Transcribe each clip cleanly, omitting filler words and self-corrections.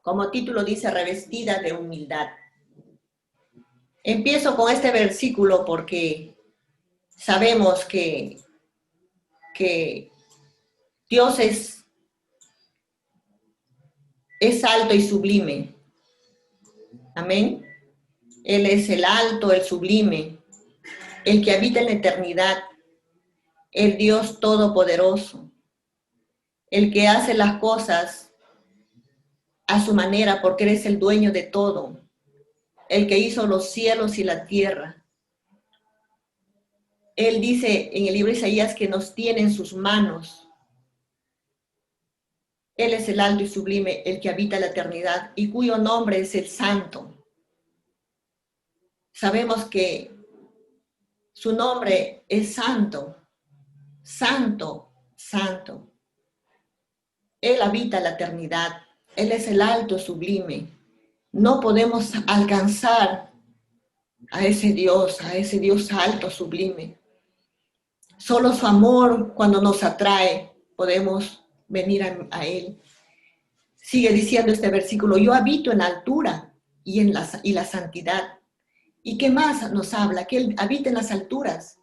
Como título dice, revestida de humildad. Empiezo con este versículo porque sabemos que Dios es alto y sublime. Amén. Él es el alto, el sublime, el que habita en la eternidad, el Dios todopoderoso, el que hace las cosas a su manera porque Él es el dueño de todo, el que hizo los cielos y la tierra. Él dice en el libro de Isaías que nos tiene en sus manos. Él es el alto y sublime, el que habita la eternidad y cuyo nombre es el Santo. Sabemos que su nombre es Santo, Santo, Santo. Él habita la eternidad. Él es el alto sublime. No podemos alcanzar a ese Dios alto sublime. Solo su amor, cuando nos atrae, podemos venir a Él. Sigue diciendo este versículo, yo habito en la altura y la santidad. ¿Y qué más nos habla? Que Él habita en las alturas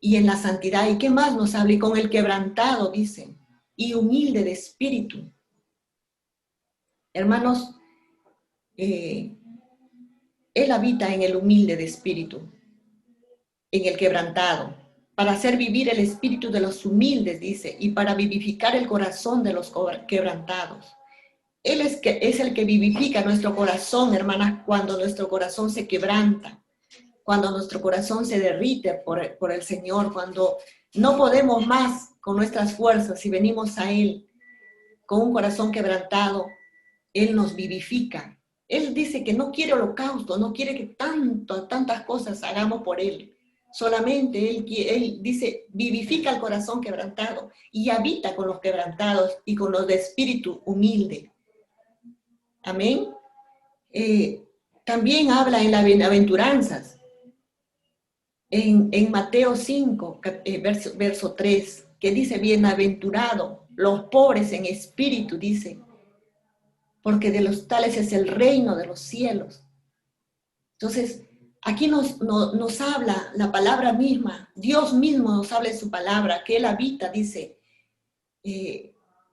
y en la santidad. ¿Y qué más nos habla? Y con el quebrantado, dice, y humilde de espíritu. Hermanos, Él habita en el humilde de espíritu, en el quebrantado, para hacer vivir el espíritu de los humildes, dice, y para vivificar el corazón de los quebrantados. Él es el que vivifica nuestro corazón, hermanas, cuando nuestro corazón se quebranta, cuando nuestro corazón se derrite por el Señor, cuando no podemos más con nuestras fuerzas y venimos a Él con un corazón quebrantado, Él nos vivifica. Él dice que no quiere holocausto, no quiere que tantas cosas hagamos por Él. Solamente Él dice, vivifica el corazón quebrantado y habita con los quebrantados y con los de espíritu humilde. Amén. También habla en las bienaventuranzas. En Mateo 5, verso 3, que dice, bienaventurado los pobres en espíritu, dice, porque de los tales es el reino de los cielos. Entonces, aquí nos habla la palabra misma, Dios mismo nos habla en su palabra, que Él habita, dice,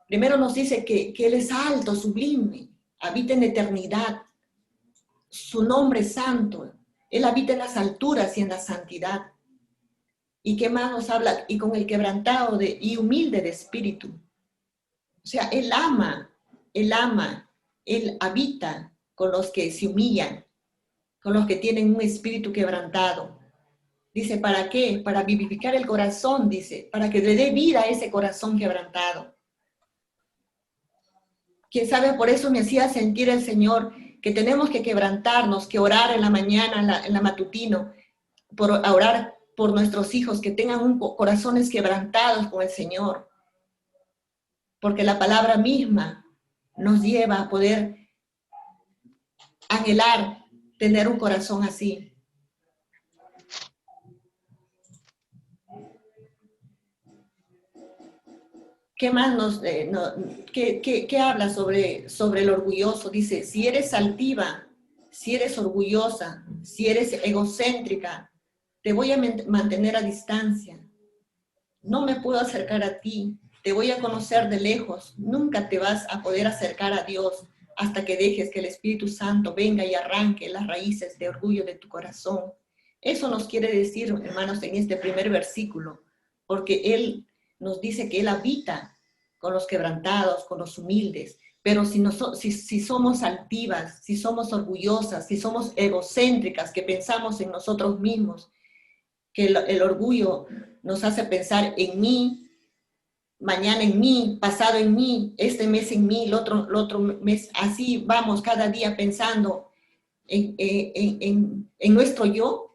primero nos dice que Él es alto, sublime, habita en eternidad, su nombre es santo, Él habita en las alturas y en la santidad. ¿Y qué más nos habla? Y con el quebrantado y humilde de espíritu. O sea, Él ama, Él habita con los que se humillan, con los que tienen un espíritu quebrantado. Dice, ¿para qué? Para vivificar el corazón, dice, para que le dé vida a ese corazón quebrantado. Quién sabe, por eso me hacía sentir el Señor que tenemos que quebrantarnos, que orar en la mañana, en la matutino, a orar por nuestros hijos, que tengan corazones quebrantados con el Señor. Porque la palabra misma nos lleva a poder anhelar tener un corazón así. ¿Qué más qué habla sobre el orgulloso? Dice, si eres altiva, si eres orgullosa, si eres egocéntrica, te voy a mantener a distancia. No me puedo acercar a ti, te voy a conocer de lejos. Nunca te vas a poder acercar a Dios hasta que dejes que el Espíritu Santo venga y arranque las raíces de orgullo de tu corazón. Eso nos quiere decir, hermanos, en este primer versículo, porque Él nos dice que Él habita con los quebrantados, con los humildes, pero si somos altivas, si somos orgullosas, si somos egocéntricas, que pensamos en nosotros mismos, que el orgullo nos hace pensar en mí, mañana en mí, pasado en mí, este mes en mí, el otro mes, así vamos cada día pensando en nuestro yo.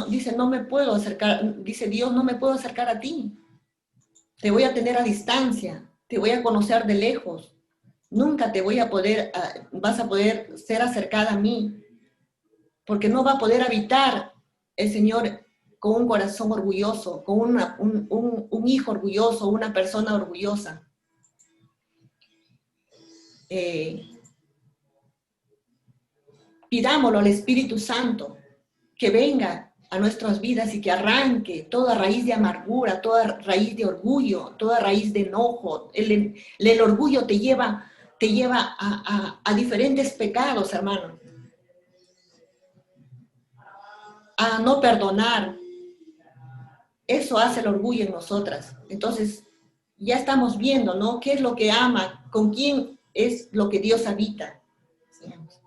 Dice, no me puedo acercar, dice Dios, no me puedo acercar a ti. Te voy a tener a distancia, te voy a conocer de lejos. Nunca te voy a poder, vas a poder ser acercada a mí, porque no va a poder habitar el Señor con un corazón orgulloso, con un hijo orgulloso, una persona orgullosa. pidámoslo al Espíritu Santo que venga a nuestras vidas y que arranque toda raíz de amargura, toda raíz de orgullo, toda raíz de enojo. El orgullo te lleva a diferentes pecados, hermano. A no perdonar. Eso hace el orgullo en nosotras. Entonces, ya estamos viendo, ¿no? ¿Qué es lo que ama? ¿Con quién es lo que Dios habita? Sigamos.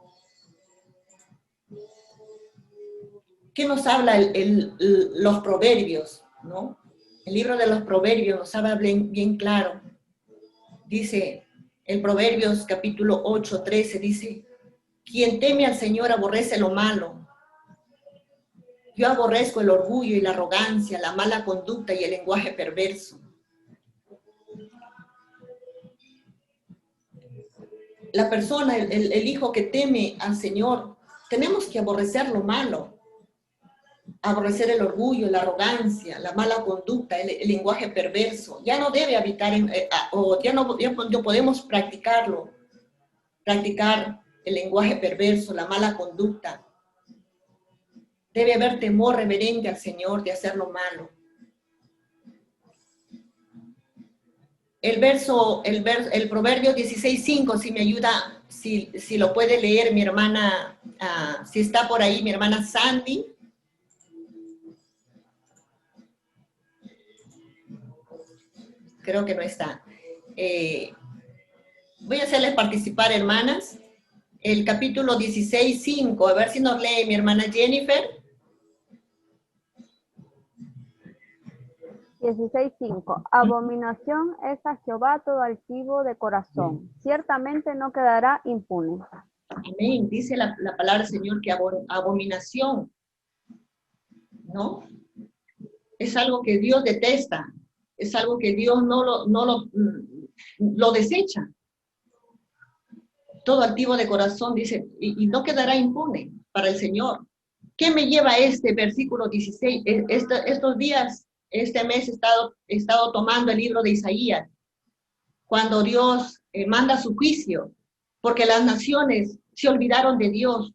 ¿Qué nos habla los proverbios, no? El libro de los proverbios nos habla bien claro. Dice, el Proverbios capítulo 8, 13, dice, quien teme al Señor aborrece lo malo. Yo aborrezco el orgullo y la arrogancia, la mala conducta y el lenguaje perverso. La persona, el hijo que teme al Señor, tenemos que aborrecer lo malo. Aborrecer el orgullo, la arrogancia, la mala conducta, el lenguaje perverso. Ya no debe habitar, ya no podemos practicarlo. Practicar el lenguaje perverso, la mala conducta. Debe haber temor reverente al Señor de hacer lo malo. El Proverbio 16:5, si me ayuda, si lo puede leer mi hermana, si está por ahí mi hermana Sandy. Creo que no está. Voy a hacerles participar, hermanas. El capítulo 16:5, a ver si nos lee mi hermana Jennifer. 16:5. Abominación es a Jehová todo altivo de corazón. Ciertamente no quedará impune. Amén. Dice la palabra del Señor que abominación, ¿no? Es algo que Dios detesta. Es algo que Dios no lo desecha. Todo altivo de corazón, dice, y no quedará impune para el Señor. ¿Qué me lleva a este versículo 16? Estos días, este mes he estado tomando el libro de Isaías, cuando Dios manda su juicio, porque las naciones se olvidaron de Dios,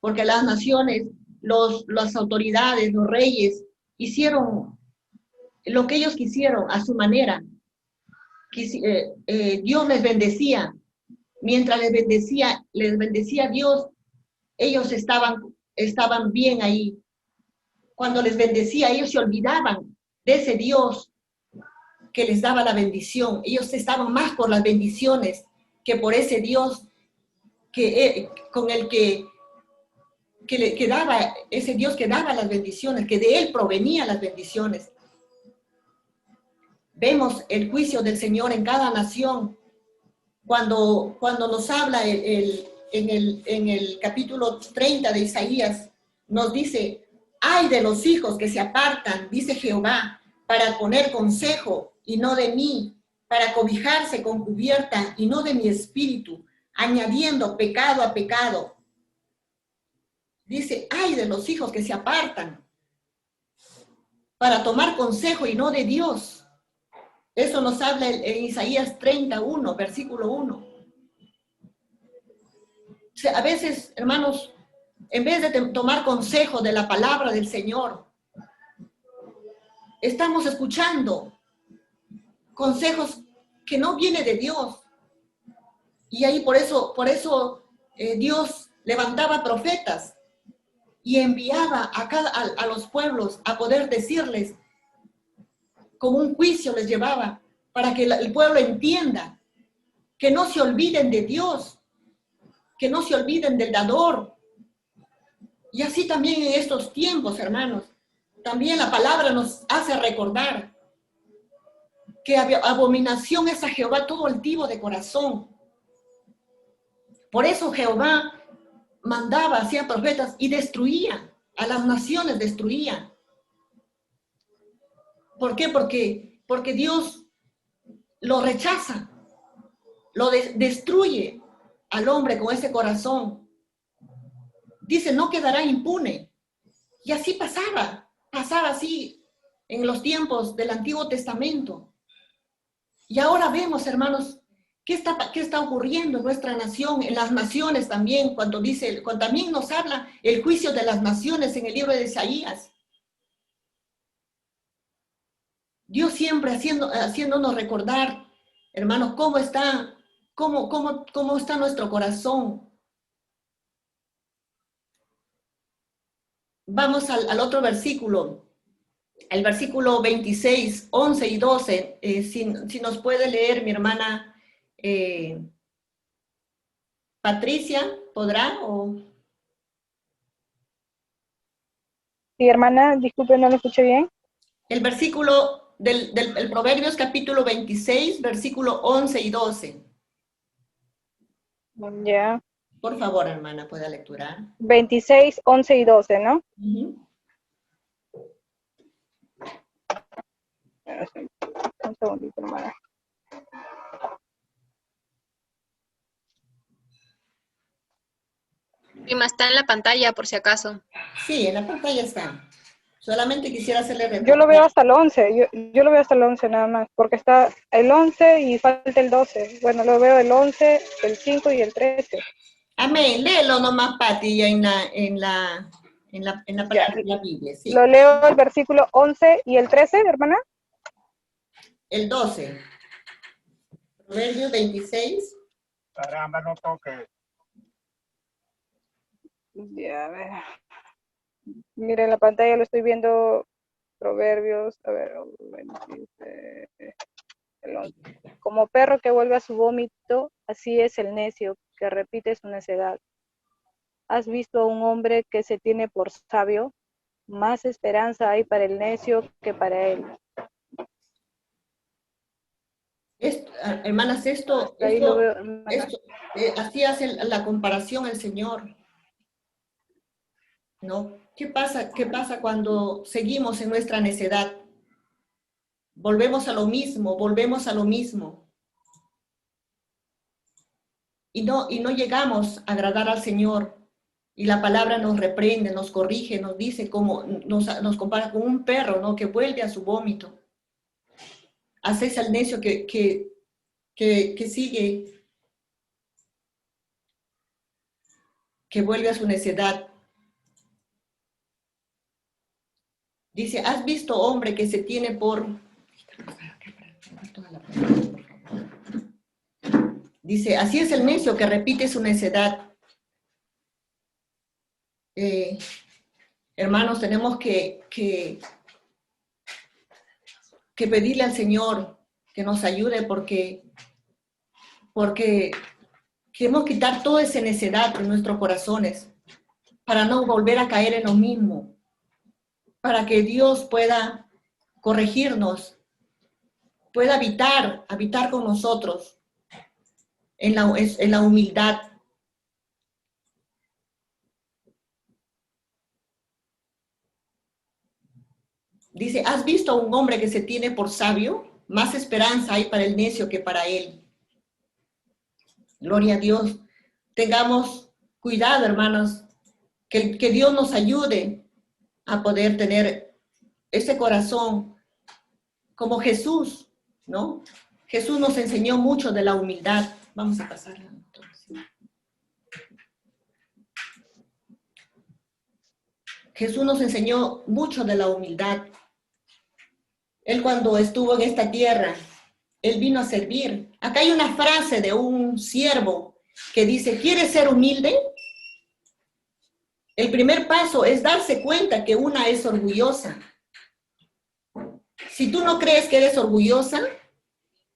porque las naciones, las autoridades, los reyes, hicieron lo que ellos quisieron a su manera. Dios les bendecía. Mientras les bendecía Dios, ellos estaban bien ahí. Cuando les bendecía, ellos se olvidaban de ese Dios que les daba la bendición. Ellos estaban más por las bendiciones que por ese Dios con el que daba, ese Dios que daba las bendiciones, que de él provenían las bendiciones. Vemos el juicio del Señor en cada nación. Cuando nos habla en el capítulo 30 de Isaías, nos dice, ay de los hijos que se apartan, dice Jehová, para poner consejo y no de mí, para cobijarse con cubierta y no de mi espíritu, añadiendo pecado a pecado. Dice, ay de los hijos que se apartan, para tomar consejo y no de Dios. Eso nos habla en Isaías 31, versículo 1. O sea, a veces, hermanos, en vez de tomar consejo de la palabra del Señor, estamos escuchando consejos que no vienen de Dios. Y ahí por eso Dios levantaba profetas y enviaba a los pueblos a poder decirles, como un juicio les llevaba, para que el pueblo entienda, que no se olviden de Dios, que no se olviden del dador. Y así también en estos tiempos, hermanos, también la palabra nos hace recordar que abominación es a Jehová todo altivo de corazón. Por eso Jehová mandaba, hacía profetas y destruía, a las naciones destruía. ¿Por qué? Porque Dios lo rechaza, lo destruye al hombre con ese corazón. Dice, no quedará impune. Y así pasaba así en los tiempos del Antiguo Testamento. Y ahora vemos, hermanos, qué está ocurriendo en nuestra nación, en las naciones también, cuando también nos habla el juicio de las naciones en el libro de Isaías. Dios siempre haciéndonos recordar, hermanos, cómo está nuestro corazón. Vamos al otro versículo, el versículo 26, 11 y 12. Si nos puede leer mi hermana Patricia, ¿podrá? Sí, hermana, disculpe, no lo escuché bien. El versículo del Proverbios capítulo 26, versículo 11 y 12. Ya. Por favor, hermana, pueda lecturar. 26, 11 y 12, ¿no? Uh-huh. Un segundito, hermana. Prima, está en la pantalla por si acaso. Sí, en la pantalla está. Solamente quisiera hacerle recordar. Yo lo veo hasta el 11, yo lo veo hasta el 11 nada más, porque está el 11 y falta el 12. Bueno, lo veo el 11, el 5 y el 13. Amén, léelo nomás, Pati, ya en la palabra de la Biblia, sí. Lo leo el versículo 11 y el 13, hermana. El 12. Proverbios 26. Caramba, no toque. Ya, a ver. Mire, en la pantalla lo estoy viendo, Proverbios, a ver, dice, el 11. Como perro que vuelve a su vómito, así es el necio que repite su necedad. ¿Has visto a un hombre que se tiene por sabio? Más esperanza hay para el necio que para él. Hermanas, Ahí lo veo, hermana. Así hace la comparación el Señor, ¿no? ¿Qué pasa cuando seguimos en nuestra necedad? Volvemos a lo mismo. Y no llegamos a agradar al Señor. Y la palabra nos reprende, nos corrige, nos dice cómo nos compara con un perro, ¿no? Que vuelve a su vómito. Haces al necio que sigue, que vuelve a su necedad. Dice, ¿has visto hombre que se tiene por... Dice, así es el necio que repite su necedad. Hermanos, tenemos que pedirle al Señor que nos ayude porque queremos quitar toda esa necedad de nuestros corazones para no volver a caer en lo mismo, para que Dios pueda corregirnos, pueda habitar con nosotros en la humildad. Dice, ¿has visto a un hombre que se tiene por sabio? Más esperanza hay para el necio que para él. Gloria a Dios. Tengamos cuidado, hermanos, que Dios nos ayude a poder tener ese corazón como Jesús, ¿no? Jesús nos enseñó mucho de la humildad. Vamos a pasar a Jesús nos enseñó mucho de la humildad. Él cuando estuvo en esta tierra, Él vino a servir. Acá hay una frase de un siervo que dice, ¿quieres ser humilde? El primer paso es darse cuenta que una es orgullosa. Si tú no crees que eres orgullosa,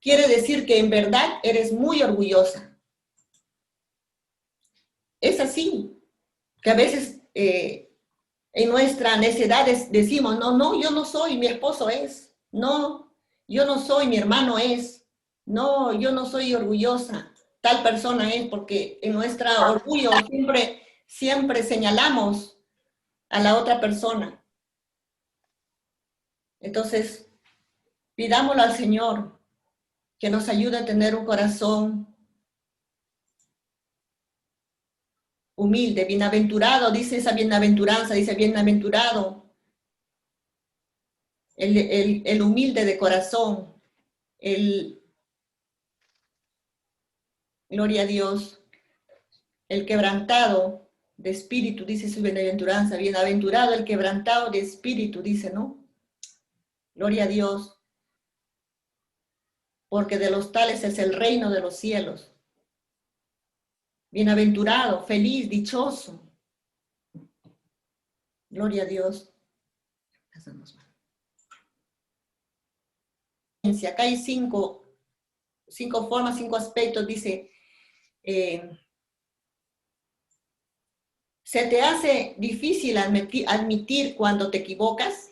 quiere decir que en verdad eres muy orgullosa. Es así, que a veces en nuestra necedad decimos, no, yo no soy, mi esposo es. No, yo no soy, mi hermano es. No, yo no soy orgullosa. Tal persona es, porque en nuestro orgullo siempre señalamos a la otra persona. Entonces, pidámoslo al Señor que nos ayude a tener un corazón humilde, bienaventurado, dice esa bienaventuranza, dice bienaventurado, el humilde de corazón, el Gloria a Dios. El quebrantado de espíritu, dice su bienaventuranza. Bienaventurado el quebrantado de espíritu, dice, ¿no? Gloria a Dios. Porque de los tales es el reino de los cielos. Bienaventurado, feliz, dichoso. Gloria a Dios. Acá hay cinco formas, 5 aspectos. Dice, ¿se te hace difícil admitir cuando te equivocas?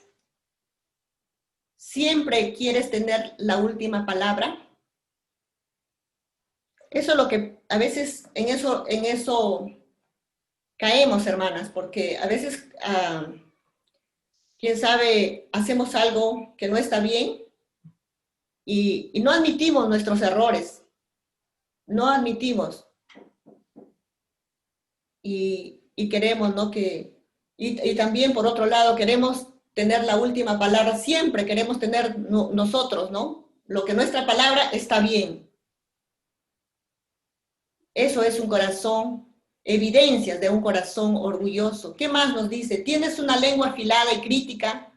¿Siempre quieres tener la última palabra? Eso es lo que a veces en eso caemos, hermanas, porque a veces, quién sabe, hacemos algo que no está bien y no admitimos nuestros errores, no admitimos. Y queremos, ¿no? Y también, por otro lado, queremos tener la última palabra, siempre queremos tener nosotros, ¿no? Lo que nuestra palabra está bien. Eso es un corazón, evidencias de un corazón orgulloso. ¿Qué más nos dice? ¿Tienes una lengua afilada y crítica?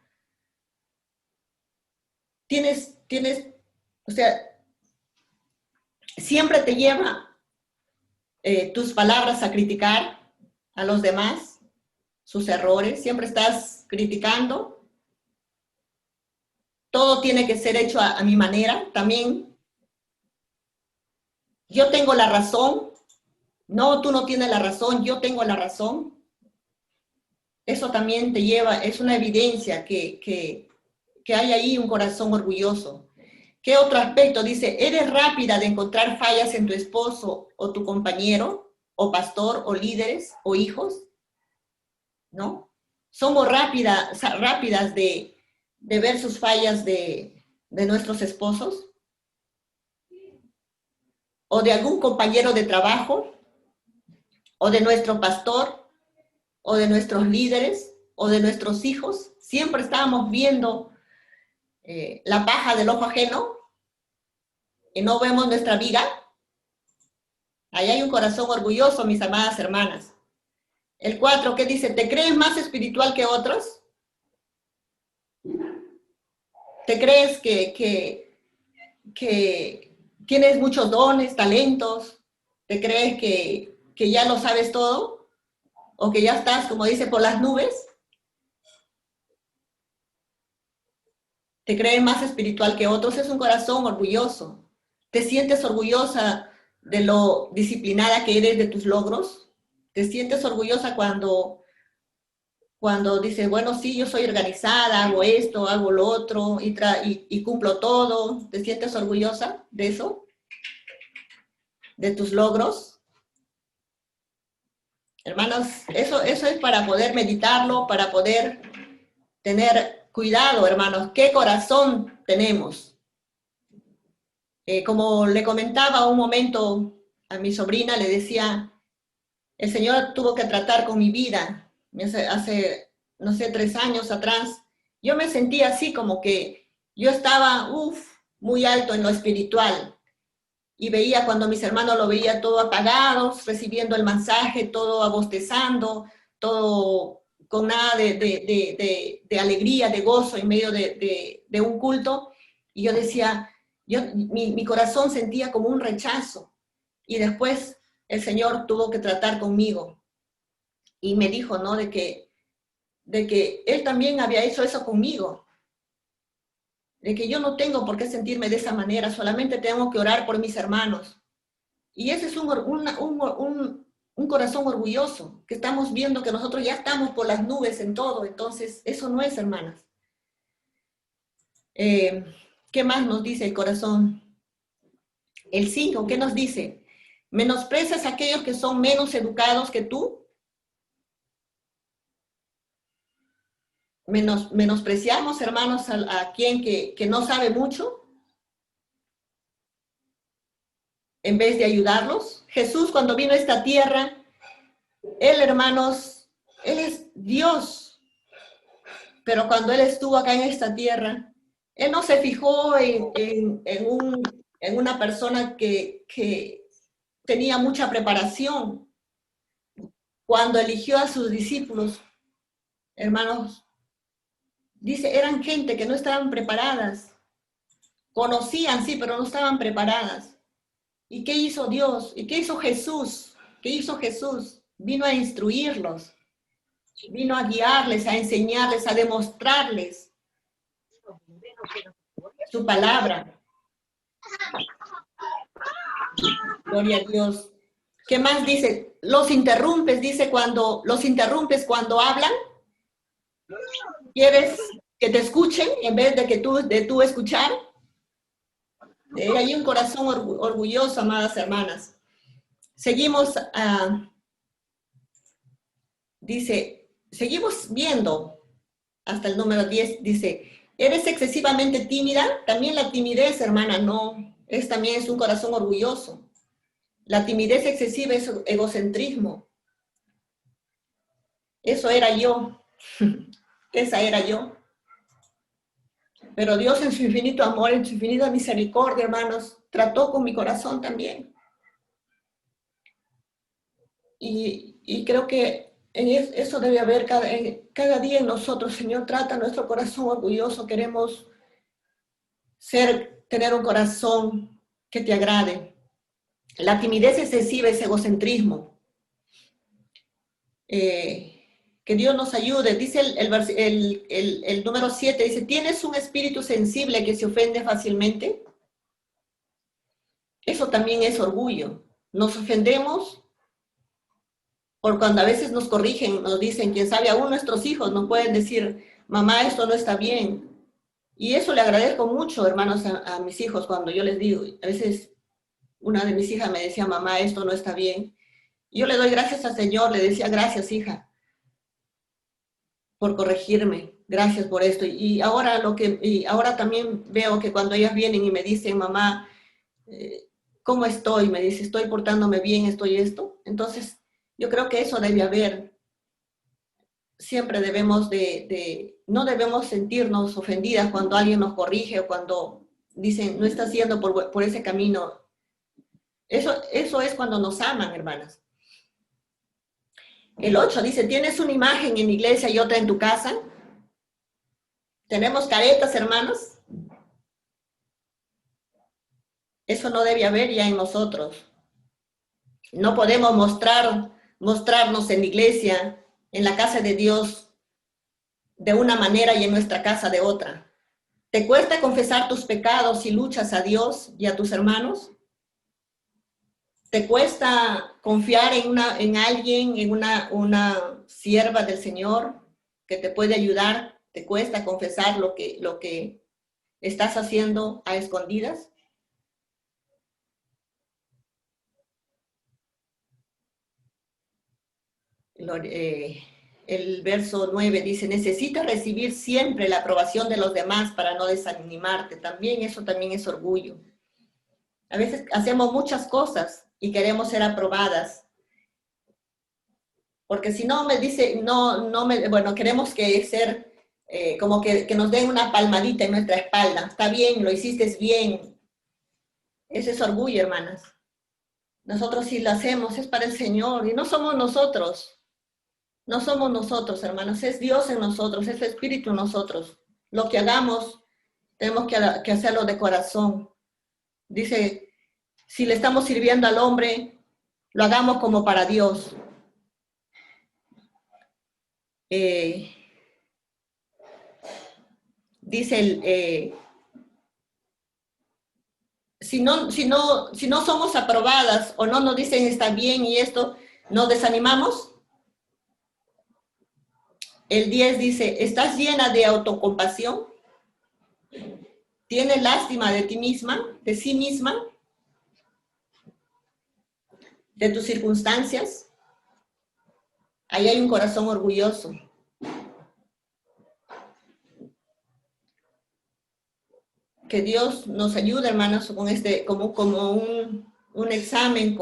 O sea, siempre te lleva tus palabras a criticar a los demás, sus errores, siempre estás criticando. Todo tiene que ser hecho a mi manera, también. Yo tengo la razón. No, tú no tienes la razón, yo tengo la razón. Eso también te lleva, es una evidencia que hay ahí un corazón orgulloso. ¿Qué otro aspecto? Dice, ¿eres rápida de encontrar fallas en tu esposo o tu compañero, o pastor, o líderes, o hijos? ¿No? Somos rápidas de ver sus fallas de nuestros esposos, o de algún compañero de trabajo, o de nuestro pastor, o de nuestros líderes, o de nuestros hijos. Siempre estábamos viendo la paja del ojo ajeno y no vemos nuestra viga. Ahí hay un corazón orgulloso, mis amadas hermanas. El 4, ¿qué dice? ¿Te crees más espiritual que otros? ¿Te crees que tienes muchos dones, talentos? ¿Te crees que ya lo sabes todo? ¿O que ya estás, como dice, por las nubes? ¿Te crees más espiritual que otros? Es un corazón orgulloso. ¿Te sientes orgullosa de lo disciplinada que eres de tus logros? ¿Te sientes orgullosa cuando dices, bueno, sí, yo soy organizada, hago esto, hago lo otro y cumplo todo? ¿Te sientes orgullosa de eso? ¿De tus logros? Hermanos, eso es para poder meditarlo, para poder tener cuidado, hermanos. ¿Qué corazón tenemos? Como le comentaba un momento a mi sobrina, le decía, el Señor tuvo que tratar con mi vida. Hace, no sé, 3 años atrás, yo me sentía así como que yo estaba, muy alto en lo espiritual. Y veía cuando mis hermanos lo veía todo apagados, recibiendo el mensaje, todo abostezando, todo con nada de alegría, de gozo en medio de un culto. Y yo decía, mi corazón sentía como un rechazo. Y después el Señor tuvo que tratar conmigo. Y me dijo, ¿no? De que Él también había hecho eso conmigo. De que yo no tengo por qué sentirme de esa manera, solamente tengo que orar por mis hermanos. Y ese es un corazón orgulloso, que estamos viendo que nosotros ya estamos por las nubes en todo. Entonces, eso no es, hermanas. ¿Qué más nos dice el corazón? El 5, ¿qué nos dice? ¿Menosprecias a aquellos que son menos educados que tú? Menospreciamos, hermanos, a quien que no sabe mucho, en vez de ayudarlos. Jesús, cuando vino a esta tierra, Él, hermanos, Él es Dios, pero cuando Él estuvo acá en esta tierra, Él no se fijó en una persona que tenía mucha preparación. Cuando eligió a sus discípulos, hermanos, dice, eran gente que no estaban preparadas. Conocían, sí, pero no estaban preparadas. ¿Y qué hizo Dios? ¿Y qué hizo Jesús? ¿Qué hizo Jesús? Vino a instruirlos, vino a guiarles, a enseñarles, a demostrarles su palabra. Gloria a Dios. ¿Qué más dice? Los interrumpes, dice, los interrumpes cuando hablan. ¿Quieres que te escuchen en vez de tú escuchar? Hay un corazón orgulloso, amadas hermanas. Seguimos, dice, seguimos viendo hasta el número 10, dice, ¿eres excesivamente tímida? También la timidez, hermana, no, también es un corazón orgulloso. La timidez excesiva es egocentrismo. Eso era yo, esa era yo. Pero Dios en su infinito amor, en su infinita misericordia, hermanos, trató con mi corazón también. Y creo que eso debe haber cada día en nosotros. Señor, trata nuestro corazón orgulloso. Queremos tener un corazón que te agrade. La timidez excesiva es egocentrismo. Que Dios nos ayude. Dice el número 7, dice, ¿tienes un espíritu sensible que se ofende fácilmente? Eso también es orgullo. Nos ofendemos por cuando a veces nos corrigen, nos dicen, quién sabe, aún nuestros hijos nos pueden decir, mamá, esto no está bien. Y eso le agradezco mucho, hermanos, a mis hijos cuando yo les digo. A veces una de mis hijas me decía, mamá, esto no está bien. Y yo le doy gracias al Señor, le decía, gracias, hija, por corregirme, gracias por esto. Y ahora también veo que cuando ellas vienen y me dicen, mamá, ¿cómo estoy? Me dice, estoy portándome bien, estoy esto. Entonces, yo creo que eso debe haber. Siempre debemos no debemos sentirnos ofendidas cuando alguien nos corrige o cuando dicen, no estás yendo por ese camino. Eso es cuando nos aman, hermanas. El 8 dice, ¿tienes una imagen en la iglesia y otra en tu casa? ¿Tenemos caretas, hermanos? Eso no debe haber ya en nosotros. No podemos mostrarnos en la iglesia, en la casa de Dios, de una manera y en nuestra casa de otra. ¿Te cuesta confesar tus pecados y luchas a Dios y a tus hermanos? ¿Te cuesta confiar en alguien, en una sierva del Señor que te puede ayudar? ¿Te cuesta confesar lo que estás haciendo a escondidas? El verso 9 dice, necesitas recibir siempre la aprobación de los demás para no desanimarte. Eso también es orgullo. A veces hacemos muchas cosas y queremos ser aprobadas. Porque si no me dice, bueno, queremos como que nos den una palmadita en nuestra espalda. Está bien, lo hiciste bien. Ese es orgullo, hermanas. Nosotros si lo hacemos es para el Señor y no somos nosotros. No somos nosotros, hermanos, es Dios en nosotros, es el Espíritu en nosotros. Lo que hagamos, tenemos que hacerlo de corazón. Dice, si le estamos sirviendo al hombre, lo hagamos como para Dios. Dice, si no somos aprobadas o no nos dicen está bien y esto, ¿nos desanimamos? El 10 dice, ¿estás llena de autocompasión? ¿Tienes lástima de ti misma, de sí misma? ¿De tus circunstancias? Ahí hay un corazón orgulloso. Que Dios nos ayude, hermanos, con como un examen,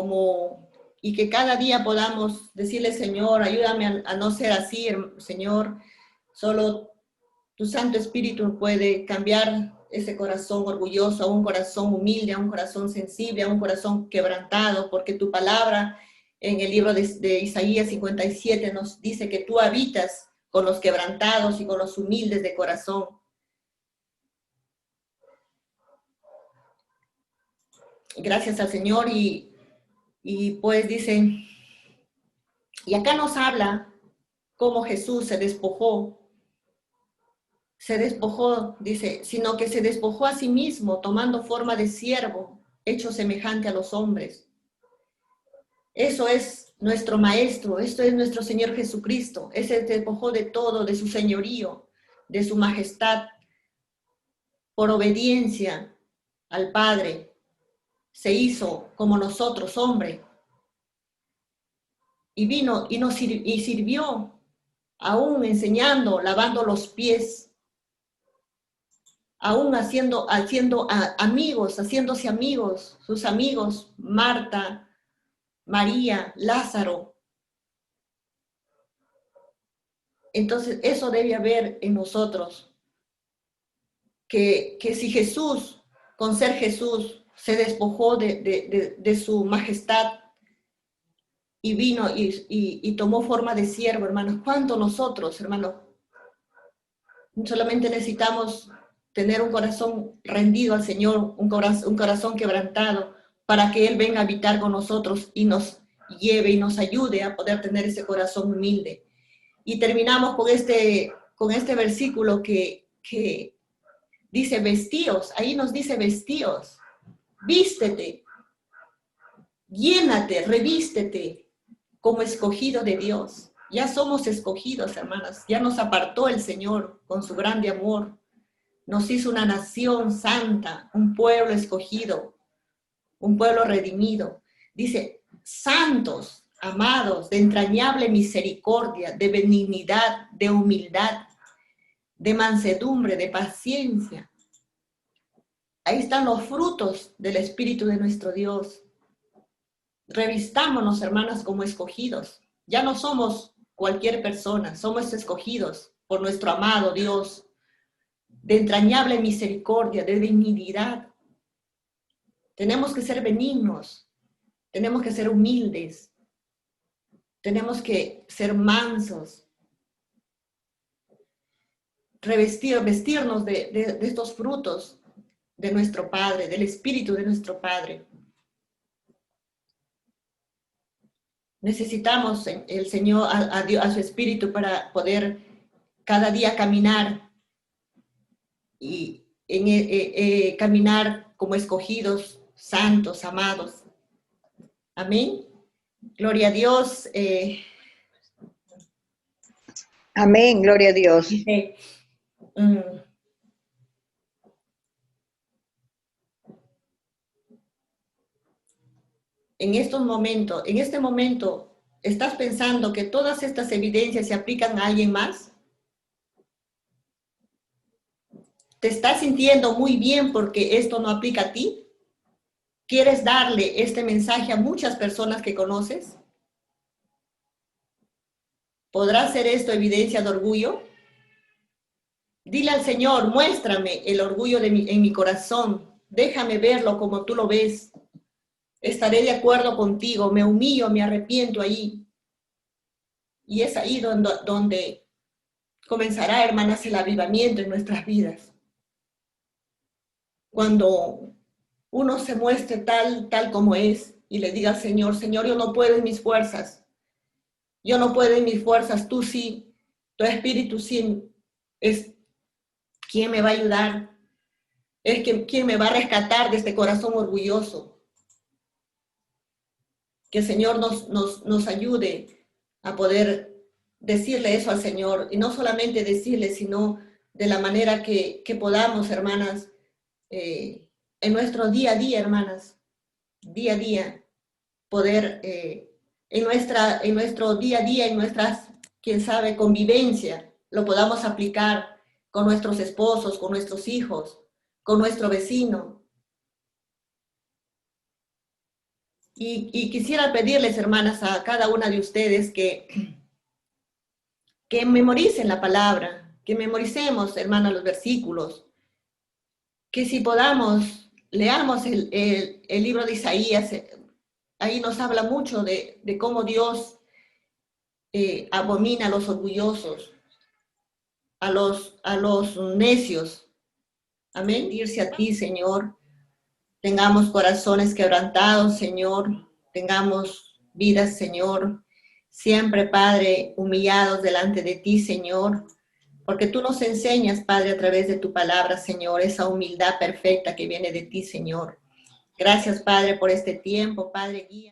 y que cada día podamos decirle, Señor, ayúdame a no ser así, Señor. Solo tu Santo Espíritu puede cambiar ese corazón orgulloso a un corazón humilde, a un corazón sensible, a un corazón quebrantado, porque tu palabra en el libro de Isaías 57 nos dice que tú habitas con los quebrantados y con los humildes de corazón. Gracias al Señor y pues dice, y acá nos habla cómo Jesús se despojó, dice, sino que se despojó a sí mismo, tomando forma de siervo, hecho semejante a los hombres. Eso es nuestro Maestro, esto es nuestro Señor Jesucristo. Él se despojó de todo, de su señorío, de su majestad, por obediencia al Padre. Se hizo como nosotros, hombre. Y vino y sirvió, aún enseñando, lavando los pies, aún haciéndose amigos, sus amigos, Marta, María, Lázaro. Entonces, eso debe haber en nosotros, que si Jesús, con ser Jesús, se despojó de su majestad y vino y tomó forma de siervo, hermanos, ¿cuánto nosotros, hermanos? Solamente necesitamos tener un corazón rendido al Señor, un corazón quebrantado, para que Él venga a habitar con nosotros y nos lleve y nos ayude a poder tener ese corazón humilde. Y terminamos con este versículo que dice vestíos, ahí nos dice vestíos, vístete, llénate, revístete como escogido de Dios. Ya somos escogidos, hermanas, ya nos apartó el Señor con su grande amor. Nos hizo una nación santa, un pueblo escogido, un pueblo redimido. Dice, santos, amados, de entrañable misericordia, de benignidad, de humildad, de mansedumbre, de paciencia. Ahí están los frutos del Espíritu de nuestro Dios. Revistámonos, hermanas, como escogidos. Ya no somos cualquier persona, somos escogidos por nuestro amado Dios, de entrañable misericordia, de benignidad. Tenemos que ser benignos, tenemos que ser humildes, tenemos que ser mansos, vestirnos de estos frutos de nuestro Padre, del Espíritu de nuestro Padre. Necesitamos el Señor, a su Espíritu para poder cada día caminar y caminar como escogidos, santos, amados. Amén. Gloria a Dios. Amén, gloria a Dios. En este momento, ¿estás pensando que todas estas evidencias se aplican a alguien más? ¿Te estás sintiendo muy bien porque esto no aplica a ti? ¿Quieres darle este mensaje a muchas personas que conoces? ¿Podrá ser esto evidencia de orgullo? Dile al Señor, muéstrame el orgullo en mi corazón. Déjame verlo como tú lo ves. Estaré de acuerdo contigo, me humillo, me arrepiento ahí. Y es ahí donde comenzará, hermanas, el avivamiento en nuestras vidas. Cuando uno se muestre tal como es y le diga al Señor, Señor, yo no puedo en mis fuerzas. Yo no puedo en mis fuerzas, tú sí, tu Espíritu sí es quien me va a ayudar, es quien me va a rescatar de este corazón orgulloso. Que el Señor nos ayude a poder decirle eso al Señor, y no solamente decirle, sino de la manera que podamos, hermanas, en nuestro día a día, hermanas, día a día, poder, en nuestro día a día, en nuestras, quién sabe, convivencia, lo podamos aplicar con nuestros esposos, con nuestros hijos, con nuestro vecino. Y quisiera pedirles, hermanas, a cada una de ustedes que memoricen la palabra, que memoricemos, hermanas, los versículos, que si podamos, leamos el libro de Isaías, ahí nos habla mucho de cómo Dios abomina a los orgullosos, a los necios. Amén. Irse a ti, Señor. Tengamos corazones quebrantados, Señor. Tengamos vidas, Señor. Siempre, Padre, humillados delante de ti, Señor. Porque tú nos enseñas, Padre, a través de tu palabra, Señor, esa humildad perfecta que viene de ti, Señor. Gracias, Padre, por este tiempo, Padre, guía.